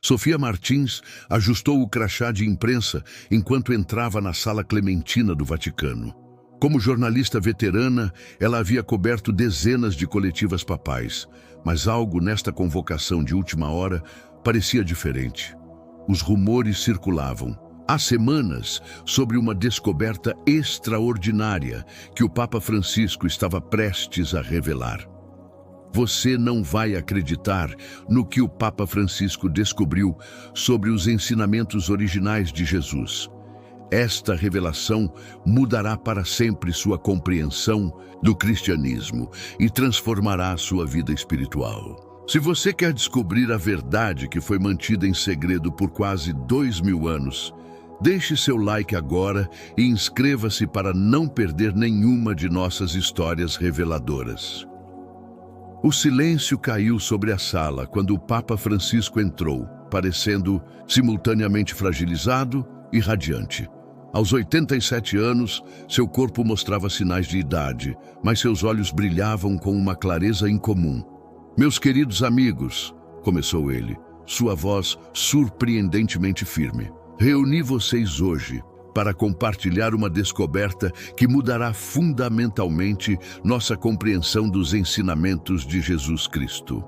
Sofia Martins ajustou o crachá de imprensa enquanto entrava na Sala Clementina do Vaticano. Como jornalista veterana, ela havia coberto dezenas de coletivas papais, mas algo nesta convocação de última hora parecia diferente. Os rumores circulavam, há semanas, sobre uma descoberta extraordinária que o Papa Francisco estava prestes a revelar. Você não vai acreditar no que o Papa Francisco descobriu sobre os ensinamentos originais de Jesus. Esta revelação mudará para sempre sua compreensão do cristianismo e transformará sua vida espiritual. Se você quer descobrir a verdade que foi mantida em segredo por quase 2000 anos, deixe seu like agora e inscreva-se para não perder nenhuma de nossas histórias reveladoras. O silêncio caiu sobre a sala quando o Papa Francisco entrou, parecendo simultaneamente fragilizado e radiante. Aos 87 anos, seu corpo mostrava sinais de idade, mas seus olhos brilhavam com uma clareza incomum. "Meus queridos amigos", começou ele, sua voz surpreendentemente firme, "reuni vocês hoje para compartilhar uma descoberta que mudará fundamentalmente nossa compreensão dos ensinamentos de Jesus Cristo."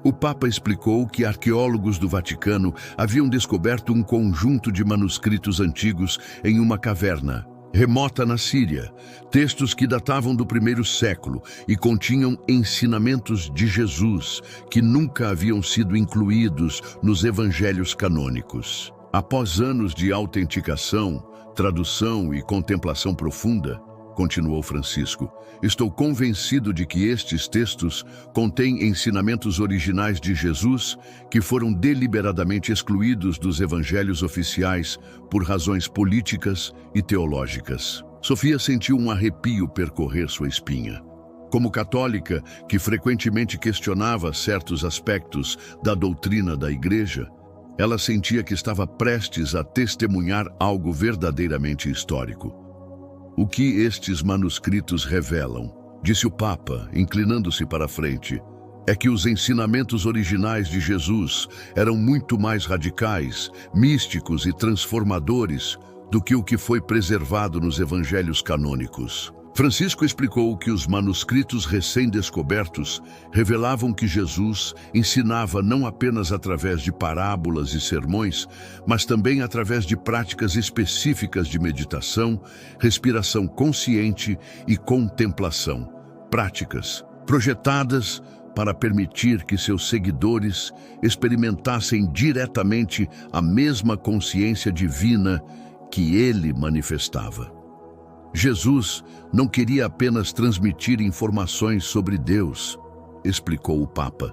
O Papa explicou que arqueólogos do Vaticano haviam descoberto um conjunto de manuscritos antigos em uma caverna remota na Síria, textos que datavam do primeiro século e continham ensinamentos de Jesus que nunca haviam sido incluídos nos evangelhos canônicos. Após anos de autenticação, tradução e contemplação profunda, continuou Francisco, estou convencido de que estes textos contêm ensinamentos originais de Jesus que foram deliberadamente excluídos dos evangelhos oficiais por razões políticas e teológicas. Sofia sentiu um arrepio percorrer sua espinha. Como católica que frequentemente questionava certos aspectos da doutrina da Igreja, ela sentia que estava prestes a testemunhar algo verdadeiramente histórico. "O que estes manuscritos revelam", disse o Papa, inclinando-se para a frente, "é que os ensinamentos originais de Jesus eram muito mais radicais, místicos e transformadores do que o que foi preservado nos evangelhos canônicos." Francisco explicou que os manuscritos recém-descobertos revelavam que Jesus ensinava não apenas através de parábolas e sermões, mas também através de práticas específicas de meditação, respiração consciente e contemplação. Práticas projetadas para permitir que seus seguidores experimentassem diretamente a mesma consciência divina que ele manifestava. Jesus não queria apenas transmitir informações sobre Deus, explicou o Papa,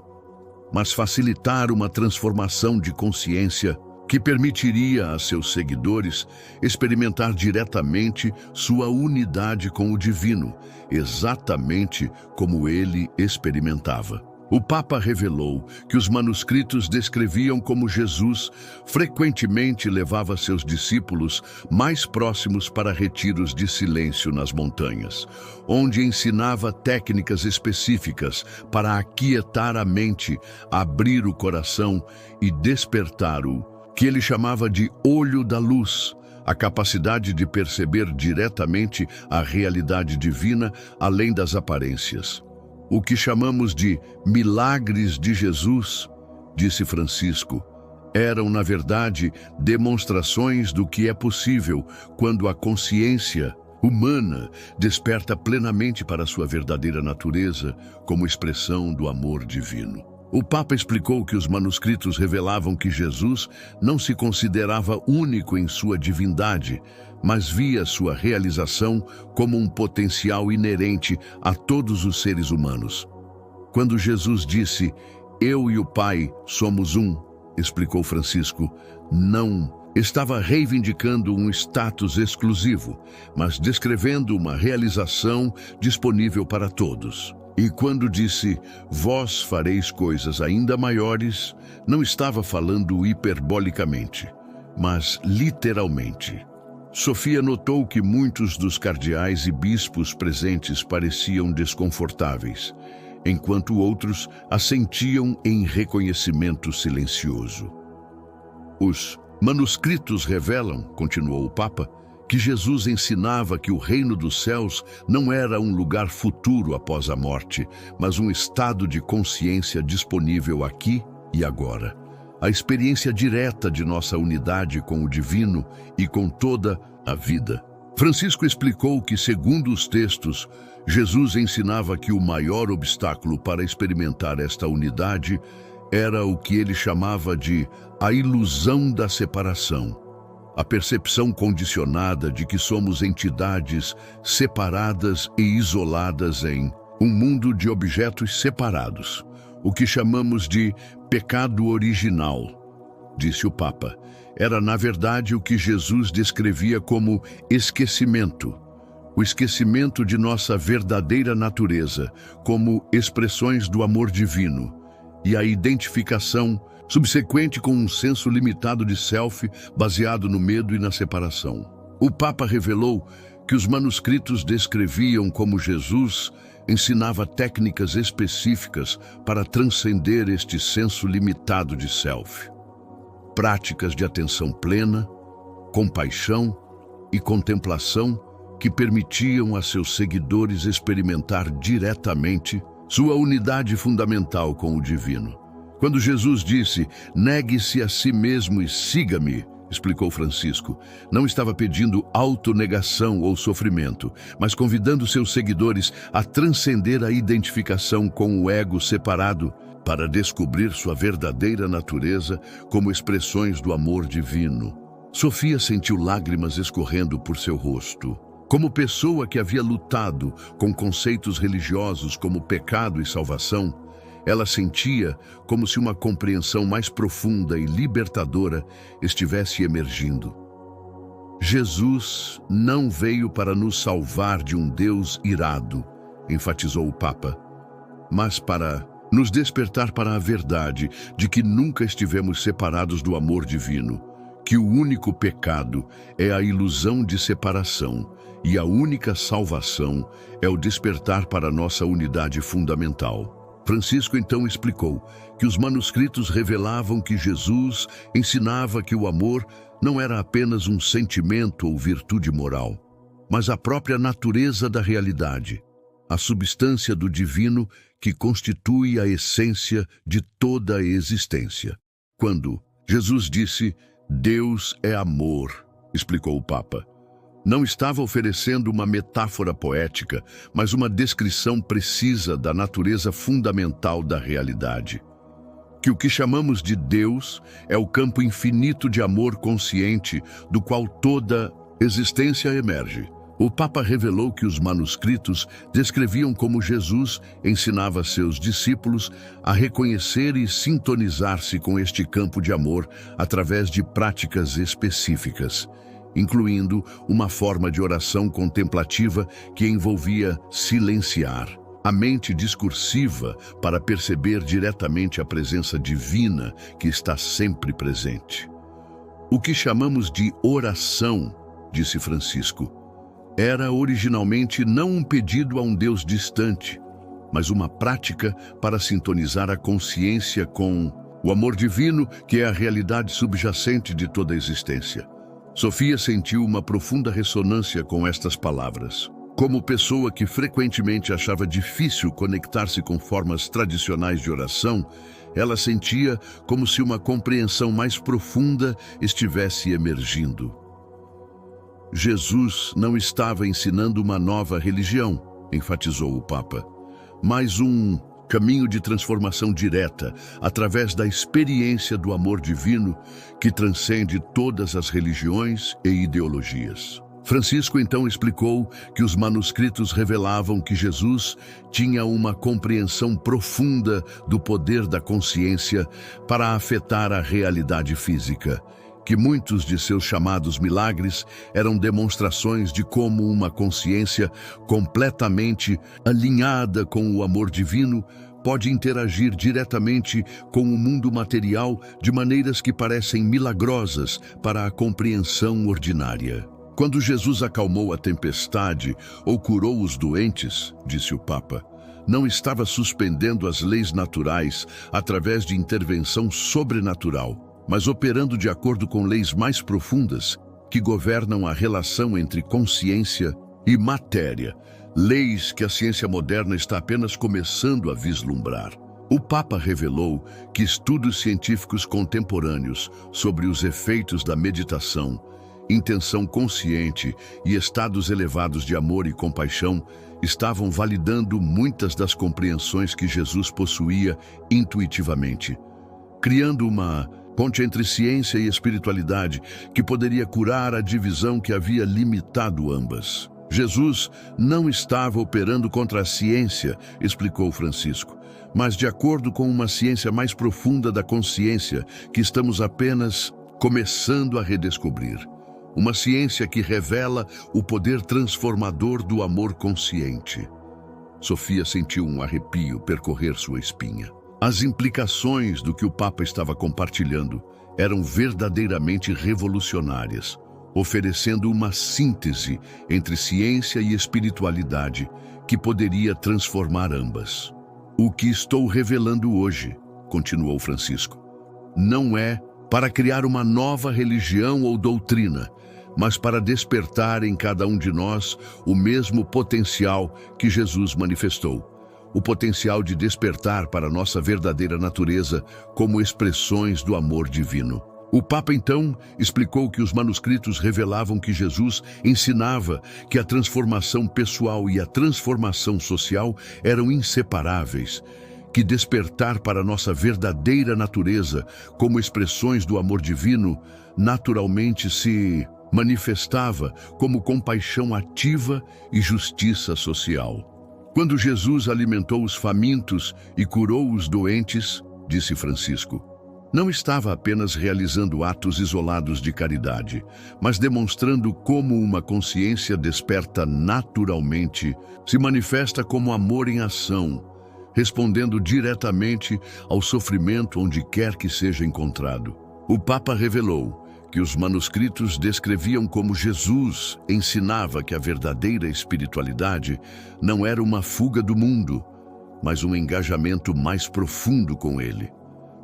mas facilitar uma transformação de consciência que permitiria a seus seguidores experimentar diretamente sua unidade com o divino, exatamente como ele experimentava. O Papa revelou que os manuscritos descreviam como Jesus frequentemente levava seus discípulos mais próximos para retiros de silêncio nas montanhas, onde ensinava técnicas específicas para aquietar a mente, abrir o coração e despertar o que ele chamava de olho da luz, a capacidade de perceber diretamente a realidade divina além das aparências. "O que chamamos de milagres de Jesus", disse Francisco, eram, na verdade, demonstrações do que é possível quando a consciência humana desperta plenamente para sua verdadeira natureza como expressão do amor divino. O Papa explicou que os manuscritos revelavam que Jesus não se considerava único em sua divindade, mas via sua realização como um potencial inerente a todos os seres humanos. Quando Jesus disse, "Eu e o Pai somos um", explicou Francisco, não estava reivindicando um status exclusivo, mas descrevendo uma realização disponível para todos. E quando disse, "Vós fareis coisas ainda maiores", não estava falando hiperbolicamente, mas literalmente. Sofia notou que muitos dos cardeais e bispos presentes pareciam desconfortáveis, enquanto outros assentiam em reconhecimento silencioso. Os manuscritos revelam, continuou o Papa, que Jesus ensinava que o reino dos céus não era um lugar futuro após a morte, mas um estado de consciência disponível aqui e agora. A experiência direta de nossa unidade com o divino e com toda a vida. Francisco explicou que, segundo os textos, Jesus ensinava que o maior obstáculo para experimentar esta unidade era o que ele chamava de a ilusão da separação. A percepção condicionada de que somos entidades separadas e isoladas em um mundo de objetos separados, o que chamamos de pecado original, disse o Papa. Era, na verdade, o que Jesus descrevia como esquecimento, o esquecimento de nossa verdadeira natureza, como expressões do amor divino, e a identificação subsequente com um senso limitado de self baseado no medo e na separação. O Papa revelou que os manuscritos descreviam como Jesus ensinava técnicas específicas para transcender este senso limitado de self. Práticas de atenção plena, compaixão e contemplação que permitiam a seus seguidores experimentar diretamente sua unidade fundamental com o divino. Quando Jesus disse, negue-se a si mesmo e siga-me, explicou Francisco, não estava pedindo autonegação ou sofrimento, mas convidando seus seguidores a transcender a identificação com o ego separado para descobrir sua verdadeira natureza como expressões do amor divino. Sofia sentiu lágrimas escorrendo por seu rosto. Como pessoa que havia lutado com conceitos religiosos como pecado e salvação, ela sentia como se uma compreensão mais profunda e libertadora estivesse emergindo. Jesus não veio para nos salvar de um Deus irado, enfatizou o Papa, mas para nos despertar para a verdade de que nunca estivemos separados do amor divino, que o único pecado é a ilusão de separação e a única salvação é o despertar para nossa unidade fundamental. Francisco então explicou que os manuscritos revelavam que Jesus ensinava que o amor não era apenas um sentimento ou virtude moral, mas a própria natureza da realidade, a substância do divino que constitui a essência de toda a existência. Quando Jesus disse, Deus é amor, explicou o Papa, não estava oferecendo uma metáfora poética, mas uma descrição precisa da natureza fundamental da realidade. Que o que chamamos de Deus é o campo infinito de amor consciente do qual toda existência emerge. O Papa revelou que os manuscritos descreviam como Jesus ensinava seus discípulos a reconhecer e sintonizar-se com este campo de amor através de práticas específicas, incluindo uma forma de oração contemplativa que envolvia silenciar a mente discursiva para perceber diretamente a presença divina que está sempre presente. O que chamamos de oração, disse Francisco, era originalmente não um pedido a um Deus distante, mas uma prática para sintonizar a consciência com o amor divino, que é a realidade subjacente de toda a existência. Sofia sentiu uma profunda ressonância com estas palavras. Como pessoa que frequentemente achava difícil conectar-se com formas tradicionais de oração, ela sentia como se uma compreensão mais profunda estivesse emergindo. Jesus não estava ensinando uma nova religião, enfatizou o Papa, mas um caminho de transformação direta através da experiência do amor divino que transcende todas as religiões e ideologias. Francisco então explicou que os manuscritos revelavam que Jesus tinha uma compreensão profunda do poder da consciência para afetar a realidade física, que muitos de seus chamados milagres eram demonstrações de como uma consciência completamente alinhada com o amor divino pode interagir diretamente com o mundo material de maneiras que parecem milagrosas para a compreensão ordinária. Quando Jesus acalmou a tempestade ou curou os doentes, disse o Papa, não estava suspendendo as leis naturais através de intervenção sobrenatural. mas operando de acordo com leis mais profundas que governam a relação entre consciência e matéria, leis que a ciência moderna está apenas começando a vislumbrar. O Papa revelou que estudos científicos contemporâneos sobre os efeitos da meditação, intenção consciente e estados elevados de amor e compaixão estavam validando muitas das compreensões que Jesus possuía intuitivamente, criando uma ponte entre ciência e espiritualidade que poderia curar a divisão que havia limitado ambas. Jesus não estava operando contra a ciência, explicou Francisco, mas de acordo com uma ciência mais profunda da consciência que estamos apenas começando a redescobrir. Uma ciência que revela o poder transformador do amor consciente. Sofia sentiu um arrepio percorrer sua espinha. As implicações do que o Papa estava compartilhando eram verdadeiramente revolucionárias, oferecendo uma síntese entre ciência e espiritualidade que poderia transformar ambas. O que estou revelando hoje, continuou Francisco, não é para criar uma nova religião ou doutrina, mas para despertar em cada um de nós o mesmo potencial que Jesus manifestou. O potencial de despertar para nossa verdadeira natureza como expressões do amor divino. O Papa, então, explicou que os manuscritos revelavam que Jesus ensinava que a transformação pessoal e a transformação social eram inseparáveis, que despertar para nossa verdadeira natureza como expressões do amor divino naturalmente se manifestava como compaixão ativa e justiça social. Quando Jesus alimentou os famintos e curou os doentes, disse Francisco, não estava apenas realizando atos isolados de caridade, mas demonstrando como uma consciência desperta naturalmente se manifesta como amor em ação, respondendo diretamente ao sofrimento onde quer que seja encontrado. O Papa revelou que os manuscritos descreviam como Jesus ensinava que a verdadeira espiritualidade não era uma fuga do mundo, mas um engajamento mais profundo com ele,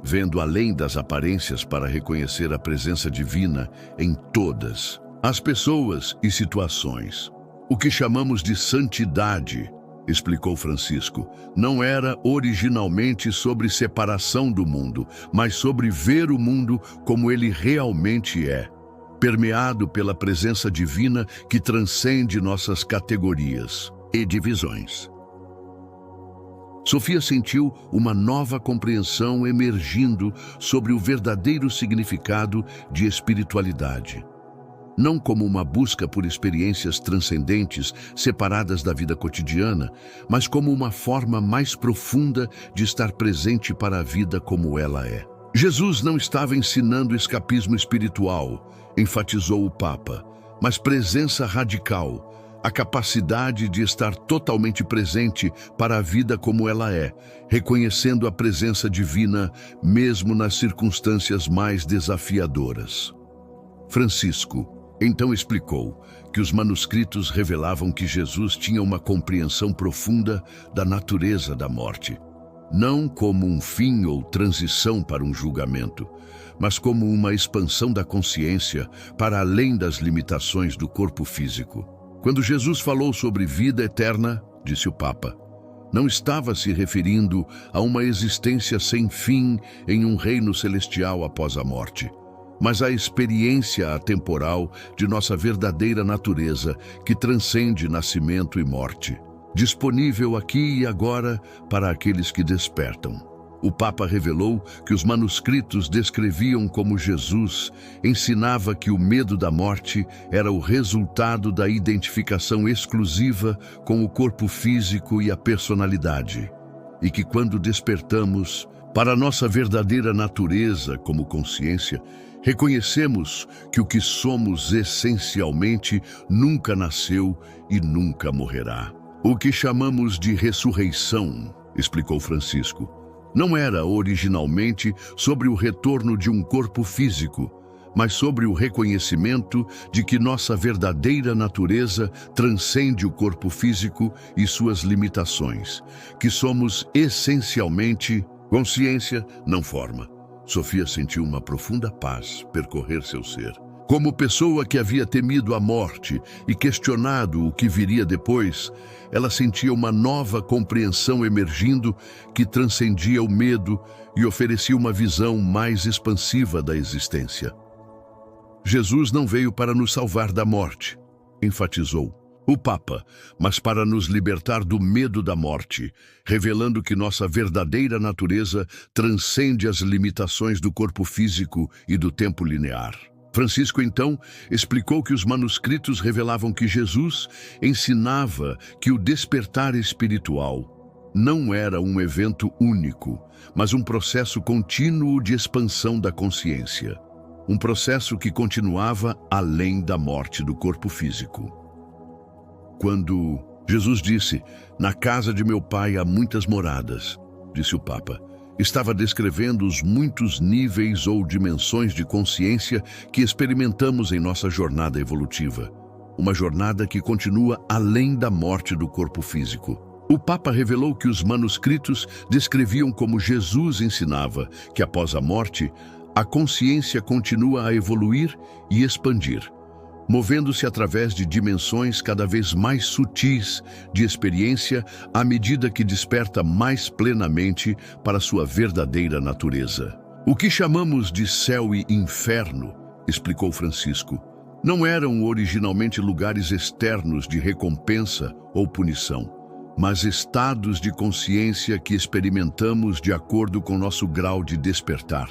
vendo além das aparências para reconhecer a presença divina em todas as pessoas e situações. O que chamamos de santidade, explicou Francisco, não era originalmente sobre separação do mundo, mas sobre ver o mundo como ele realmente é, permeado pela presença divina que transcende nossas categorias e divisões. Sofia sentiu uma nova compreensão emergindo sobre o verdadeiro significado de espiritualidade. Não como uma busca por experiências transcendentes separadas da vida cotidiana, mas como uma forma mais profunda de estar presente para a vida como ela é. Jesus não estava ensinando escapismo espiritual, enfatizou o Papa, mas presença radical, a capacidade de estar totalmente presente para a vida como ela é, reconhecendo a presença divina mesmo nas circunstâncias mais desafiadoras. Francisco então explicou que os manuscritos revelavam que Jesus tinha uma compreensão profunda da natureza da morte, não como um fim ou transição para um julgamento, mas como uma expansão da consciência para além das limitações do corpo físico. Quando Jesus falou sobre vida eterna, disse o Papa, não estava se referindo a uma existência sem fim em um reino celestial após a morte, mas a experiência atemporal de nossa verdadeira natureza que transcende nascimento e morte, disponível aqui e agora para aqueles que despertam. O Papa revelou que os manuscritos descreviam como Jesus ensinava que o medo da morte era o resultado da identificação exclusiva com o corpo físico e a personalidade, e que quando despertamos para nossa verdadeira natureza como consciência, reconhecemos que o que somos essencialmente nunca nasceu e nunca morrerá. O que chamamos de ressurreição, explicou Francisco, não era originalmente sobre o retorno de um corpo físico, mas sobre o reconhecimento de que nossa verdadeira natureza transcende o corpo físico e suas limitações, que somos essencialmente consciência, não forma. Sofia sentiu uma profunda paz percorrer seu ser. Como pessoa que havia temido a morte e questionado o que viria depois, ela sentia uma nova compreensão emergindo que transcendia o medo e oferecia uma visão mais expansiva da existência. Jesus não veio para nos salvar da morte, enfatizou o Papa, mas para nos libertar do medo da morte, revelando que nossa verdadeira natureza transcende as limitações do corpo físico e do tempo linear. Francisco, então, explicou que os manuscritos revelavam que Jesus ensinava que o despertar espiritual não era um evento único, mas um processo contínuo de expansão da consciência. Um processo que continuava além da morte do corpo físico. Quando Jesus disse, "Na casa de meu pai há muitas moradas", disse o Papa, estava descrevendo os muitos níveis ou dimensões de consciência que experimentamos em nossa jornada evolutiva. Uma jornada que continua além da morte do corpo físico. O Papa revelou que os manuscritos descreviam como Jesus ensinava que após a morte, a consciência continua a evoluir e expandir, movendo-se através de dimensões cada vez mais sutis de experiência à medida que desperta mais plenamente para sua verdadeira natureza. O que chamamos de céu e inferno, explicou Francisco, não eram originalmente lugares externos de recompensa ou punição, mas estados de consciência que experimentamos de acordo com nosso grau de despertar.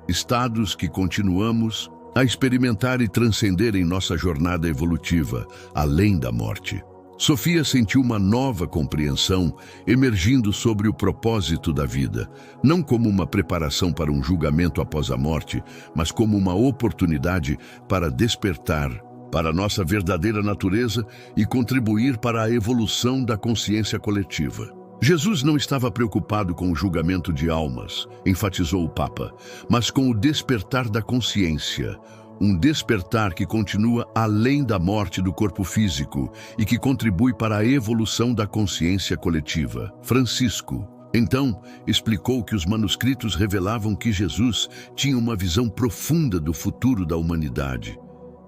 Estados que continuamos a experimentar e transcender em nossa jornada evolutiva, além da morte. Sofia sentiu uma nova compreensão emergindo sobre o propósito da vida, não como uma preparação para um julgamento após a morte, mas como uma oportunidade para despertar para nossa verdadeira natureza e contribuir para a evolução da consciência coletiva. Jesus não estava preocupado com o julgamento de almas, enfatizou o Papa, mas com o despertar da consciência, um despertar que continua além da morte do corpo físico e que contribui para a evolução da consciência coletiva. Francisco, então, explicou que os manuscritos revelavam que Jesus tinha uma visão profunda do futuro da humanidade.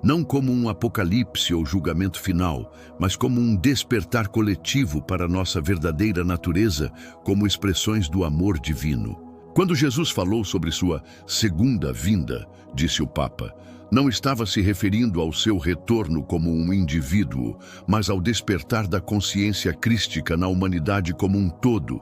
Não como um apocalipse ou julgamento final, mas como um despertar coletivo para nossa verdadeira natureza, como expressões do amor divino. Quando Jesus falou sobre sua segunda vinda, disse o Papa, não estava se referindo ao seu retorno como um indivíduo, mas ao despertar da consciência crística na humanidade como um todo.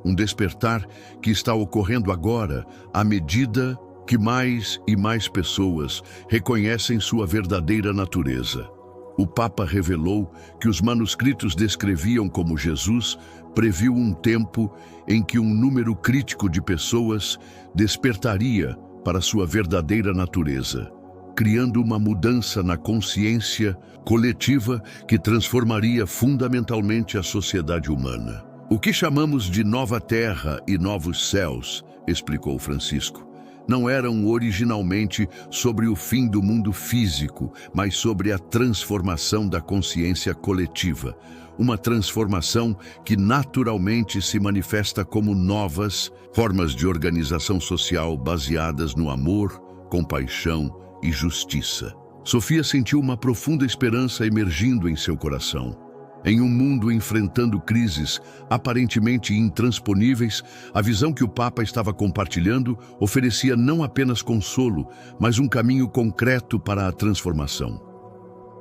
Um despertar que está ocorrendo agora, à medida que mais e mais pessoas reconhecem sua verdadeira natureza. O Papa revelou que os manuscritos descreviam como Jesus previu um tempo em que um número crítico de pessoas despertaria para sua verdadeira natureza, criando uma mudança na consciência coletiva que transformaria fundamentalmente a sociedade humana. O que chamamos de nova terra e novos céus, explicou Francisco, não eram originalmente sobre o fim do mundo físico, mas sobre a transformação da consciência coletiva. Uma transformação que naturalmente se manifesta como novas formas de organização social baseadas no amor, compaixão e justiça. Sofia sentiu uma profunda esperança emergindo em seu coração. Em um mundo enfrentando crises aparentemente intransponíveis, a visão que o Papa estava compartilhando oferecia não apenas consolo, mas um caminho concreto para a transformação.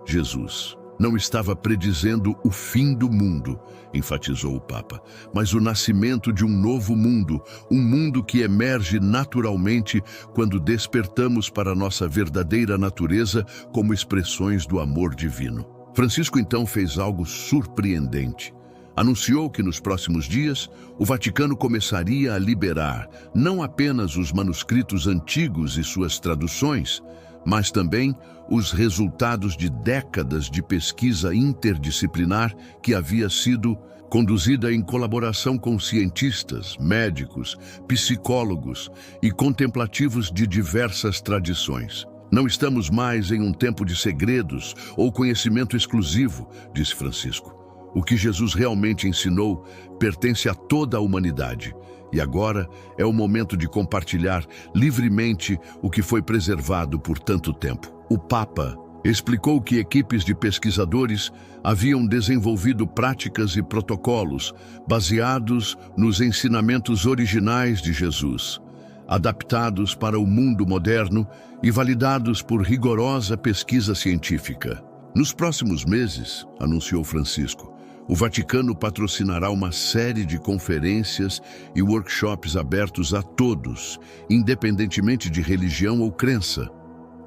Jesus não estava predizendo o fim do mundo, enfatizou o Papa, mas o nascimento de um novo mundo, um mundo que emerge naturalmente quando despertamos para nossa verdadeira natureza como expressões do amor divino. Francisco então fez algo surpreendente. Anunciou que nos próximos dias o Vaticano começaria a liberar não apenas os manuscritos antigos e suas traduções, mas também os resultados de décadas de pesquisa interdisciplinar que havia sido conduzida em colaboração com cientistas, médicos, psicólogos e contemplativos de diversas tradições. Não estamos mais em um tempo de segredos ou conhecimento exclusivo, disse Francisco. O que Jesus realmente ensinou pertence a toda a humanidade. E agora é o momento de compartilhar livremente o que foi preservado por tanto tempo. O Papa explicou que equipes de pesquisadores haviam desenvolvido práticas e protocolos baseados nos ensinamentos originais de Jesus, adaptados para o mundo moderno e validados por rigorosa pesquisa científica. Nos próximos meses, anunciou Francisco, o Vaticano patrocinará uma série de conferências e workshops abertos a todos, independentemente de religião ou crença,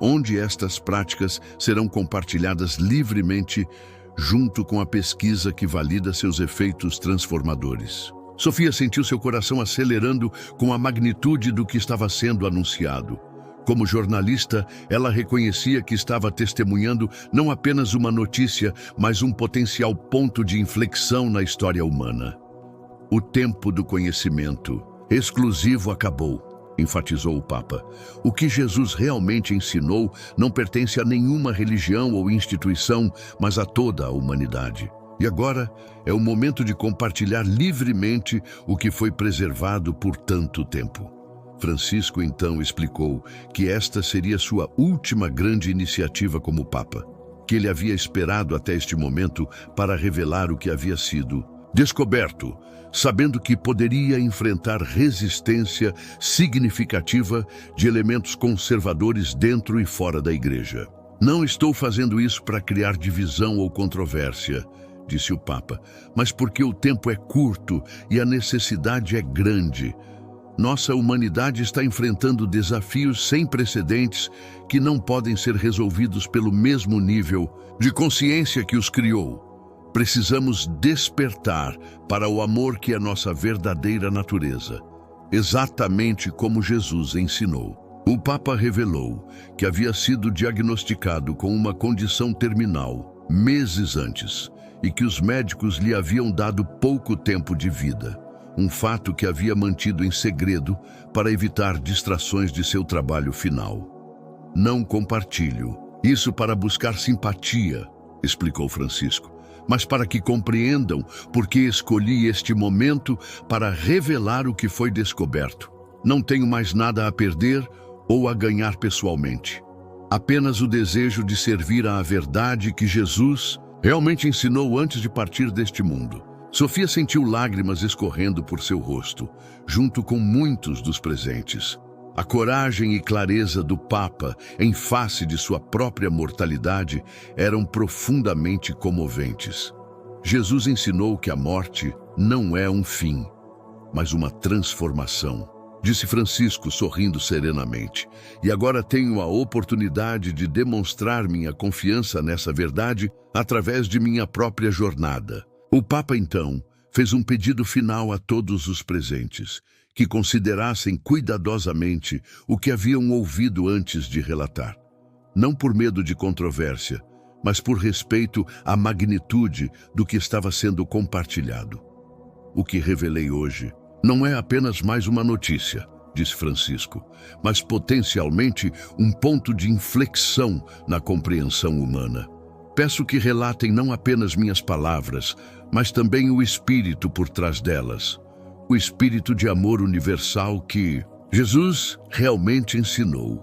onde estas práticas serão compartilhadas livremente junto com a pesquisa que valida seus efeitos transformadores. Sofia sentiu seu coração acelerando com a magnitude do que estava sendo anunciado. Como jornalista, ela reconhecia que estava testemunhando não apenas uma notícia, mas um potencial ponto de inflexão na história humana. O tempo do conhecimento exclusivo acabou, enfatizou o Papa. O que Jesus realmente ensinou não pertence a nenhuma religião ou instituição, mas a toda a humanidade. E agora é o momento de compartilhar livremente o que foi preservado por tanto tempo. Francisco então explicou que esta seria sua última grande iniciativa como Papa, que ele havia esperado até este momento para revelar o que havia sido descoberto, sabendo que poderia enfrentar resistência significativa de elementos conservadores dentro e fora da Igreja. Não estou fazendo isso para criar divisão ou controvérsia, disse o Papa, mas porque o tempo é curto e a necessidade é grande. Nossa humanidade está enfrentando desafios sem precedentes que não podem ser resolvidos pelo mesmo nível de consciência que os criou. Precisamos despertar para o amor que é nossa verdadeira natureza, exatamente como Jesus ensinou. O Papa revelou que havia sido diagnosticado com uma condição terminal meses antes e que os médicos lhe haviam dado pouco tempo de vida. Um fato que havia mantido em segredo para evitar distrações de seu trabalho final. Não compartilho isso para buscar simpatia, explicou Francisco, mas para que compreendam por que escolhi este momento para revelar o que foi descoberto. Não tenho mais nada a perder ou a ganhar pessoalmente. Apenas o desejo de servir à verdade que Jesus realmente ensinou antes de partir deste mundo. Sofia sentiu lágrimas escorrendo por seu rosto, junto com muitos dos presentes. A coragem e clareza do Papa, em face de sua própria mortalidade, eram profundamente comoventes. Jesus ensinou que a morte não é um fim, mas uma transformação, disse Francisco, sorrindo serenamente. E agora tenho a oportunidade de demonstrar minha confiança nessa verdade através de minha própria jornada. O Papa, então, fez um pedido final a todos os presentes, que considerassem cuidadosamente o que haviam ouvido antes de relatar. Não por medo de controvérsia, mas por respeito à magnitude do que estava sendo compartilhado. O que revelei hoje não é apenas mais uma notícia, disse Francisco, mas potencialmente um ponto de inflexão na compreensão humana. Peço que relatem não apenas minhas palavras, mas também o espírito por trás delas. O espírito de amor universal que Jesus realmente ensinou.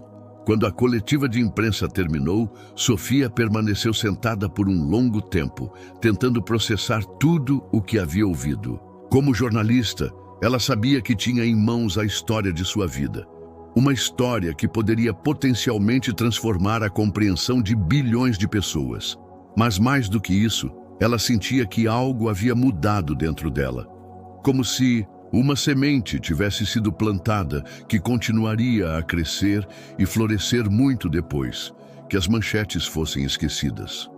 Quando a coletiva de imprensa terminou, Sofia permaneceu sentada por um longo tempo, tentando processar tudo o que havia ouvido. Como jornalista, ela sabia que tinha em mãos a história de sua vida. Uma história que poderia potencialmente transformar a compreensão de bilhões de pessoas. Mas mais do que isso, ela sentia que algo havia mudado dentro dela. Como se uma semente tivesse sido plantada que continuaria a crescer e florescer muito depois que as manchetes fossem esquecidas.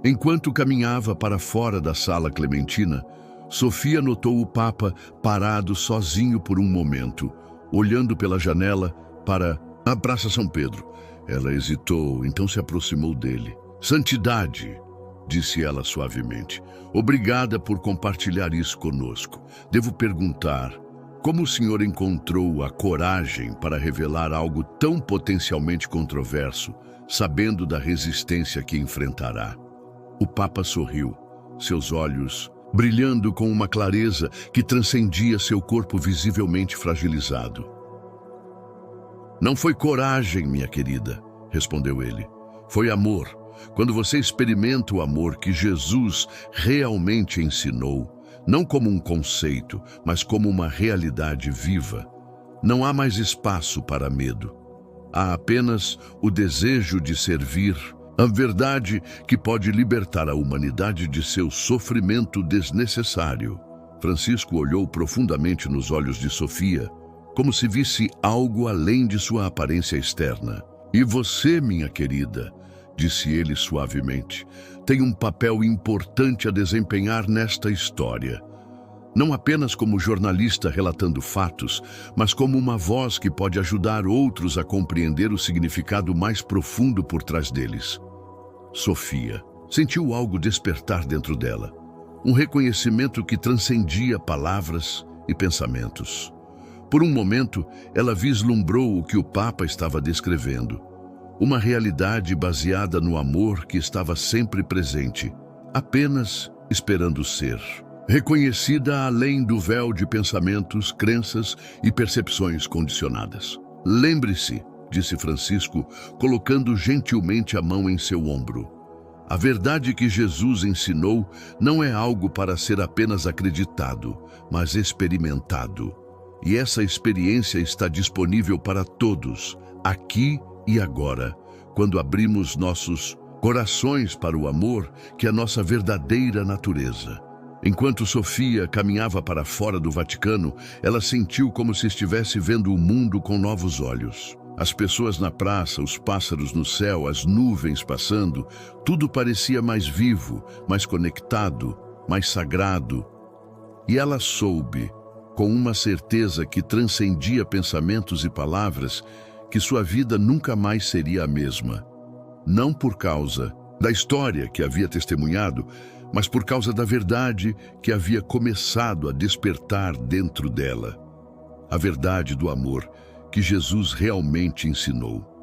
Enquanto caminhava para fora da Sala Clementina, Sofia notou o Papa parado sozinho por um momento, olhando pela janela para a Praça São Pedro. Ela hesitou, então se aproximou dele. "Santidade", disse ela suavemente, "obrigada por compartilhar isso conosco. Devo perguntar, como o senhor encontrou a coragem para revelar algo tão potencialmente controverso, sabendo da resistência que enfrentará?" O Papa sorriu. seus olhos brilhando com uma clareza que transcendia seu corpo visivelmente fragilizado. Não foi coragem, minha querida, respondeu ele. Foi amor. Quando você experimenta o amor que Jesus realmente ensinou, não como um conceito, mas como uma realidade viva, não há mais espaço para medo. Há apenas o desejo de servir, a verdade que pode libertar a humanidade de seu sofrimento desnecessário. Francisco olhou profundamente nos olhos de Sofia, como se visse algo além de sua aparência externa. E você, minha querida, disse ele suavemente, tem um papel importante a desempenhar nesta história. Não apenas como jornalista relatando fatos, mas como uma voz que pode ajudar outros a compreender o significado mais profundo por trás deles. Sofia sentiu algo despertar dentro dela, um reconhecimento que transcendia palavras e pensamentos. Por um momento, ela vislumbrou o que o Papa estava descrevendo, uma realidade baseada no amor que estava sempre presente, apenas esperando ser reconhecida além do véu de pensamentos, crenças e percepções condicionadas. Lembre-se, disse Francisco, colocando gentilmente a mão em seu ombro. A verdade que Jesus ensinou não é algo para ser apenas acreditado, mas experimentado. E essa experiência está disponível para todos, aqui e agora, quando abrimos nossos corações para o amor, que é a nossa verdadeira natureza. Enquanto Sofia caminhava para fora do Vaticano, ela sentiu como se estivesse vendo o mundo com novos olhos. As pessoas na praça, os pássaros no céu, as nuvens passando, tudo parecia mais vivo, mais conectado, mais sagrado. E ela soube, com uma certeza que transcendia pensamentos e palavras, que sua vida nunca mais seria a mesma. Não por causa da história que havia testemunhado, mas por causa da verdade que havia começado a despertar dentro dela. A verdade do amor que Jesus realmente ensinou.